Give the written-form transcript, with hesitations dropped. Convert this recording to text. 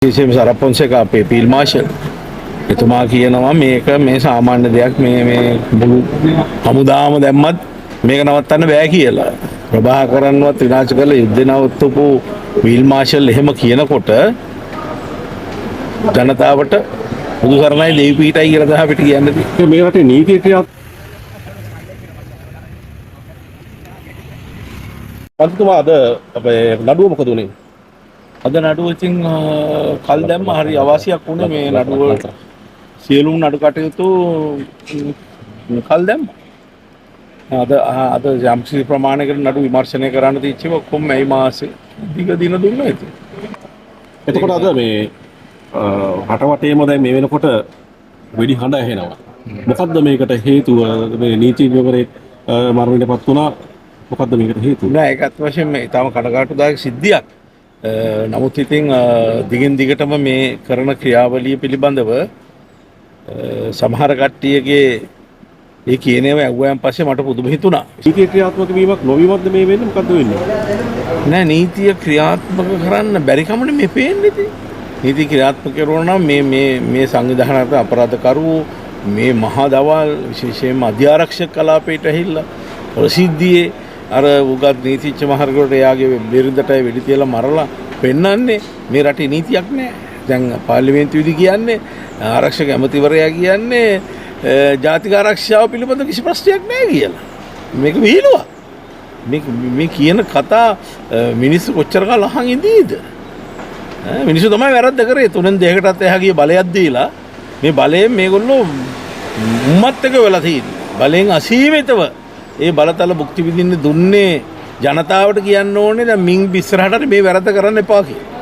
විශේෂයෙන්ම සරපොන්සේක අපේ field martial එතුමා කියනවා මේක මේ සාමාන්‍ය දෙයක් මේ මුළු හමුදාම දැම්මත් මේක නවත්තන්න බෑ කියලා. ප්‍රභාකරන්වත් විනාශ කරලා යුද්ධ නවත්තපු ෆීල්ඩ් මාෂල් එහෙම කියනකොට ජනතාවට බුදු සරණයි දෙවි පීඨයි කියලා තමයි අපිට කියන්නේ. මේ රටේ නීතිය ක්‍රියාත් පන්තුමා අද අපේ නඩුව මොකද උනේ? අද නඩුව ඉතින් කල් දැම්ම හරි අවාසියක් වුණේ මේ නඩුව සියලුම නඩු කටයුතු කල් දැම්ම. අද යම්කිසි ප්‍රමාණයකට නඩු විමර්ශනය කරන්න තිච්චේ ඔක්කොම මේ මාසේ දිග දින දුන්නා ඉතින්. එතකොට අද මේ රටවටේම දැන් මේ වෙනකොට වෙඩි හඬ ඇහෙනවා. මොකද්ද මේකට හේතුව? මේ නීතිඥවරයෙක් මරණයටපත් වුණා. මොකද්ද මේකට හේතුව? නෑ ඒකත් වශයෙන් මේ තාම කඩකාටුදායක සිද්ධියක්. නමුත් ඉතින් දිගින් දිගටම මේ කරන ක්‍රියාවලිය පිළිබඳව සමහර කට්ටියගේ ඒ කියන ඒවා ඇහුවයන් පස්සේ මට පුදුම හිතුණා. නීතිය ක්‍රියාත්මක වීමක් නොවීමක්ද මේ වෙන්නේ? මොකද්ද වෙන්නේ? නෑ නීතිය ක්‍රියාත්මක කරන්න බැරි කමනේ මේ පේන්නේ ඉතින්. නීති ක්‍රියාත්මක කරනවා නම් මේ සංවිධානගත අපරාධකරුවෝ මේ මහා දවල් විශේෂයෙන්ම අධ්‍යාරක්ෂක කලාපයට ඇහිල්ලා ප්‍රසිද්ධියේ අර උගත් නීතිච්ච මහරගොඩට එයාගේ බිරිඳට වෙඩි තියලා මරලා පෙන්නන්නේ මේ රටේ නීතියක් නෑ. දැන් පාර්ලිමේන්තුවේදී කියන්නේ ආරක්ෂක ඇමතිවරයා කියන්නේ ජාතික ආරක්ෂාව පිළිබඳ කිසි ප්‍රශ්නයක් නෑ කියලා. මේක විහිළුවක්. මේ කියන කතා මිනිස්සු කොච්චර කාල අහන් ඉඳීද? මිනිස්සු තමයි වැරද්ද කරේ. 3-2කටත් එහා ගිය බලයක් දීලා මේ බලයෙන් මේගොල්ලෝ උම්මත් එක වෙලා තියෙන්නේ. බලෙන් අසීමිතව ඒ බලතල භුක්ති විඳින්න දුන්නේ ජනතාවට කියන්න ඕනේ දැන් මින් ඉස්සරහට මේ වැරද්ද කරන්න එපා කියලා.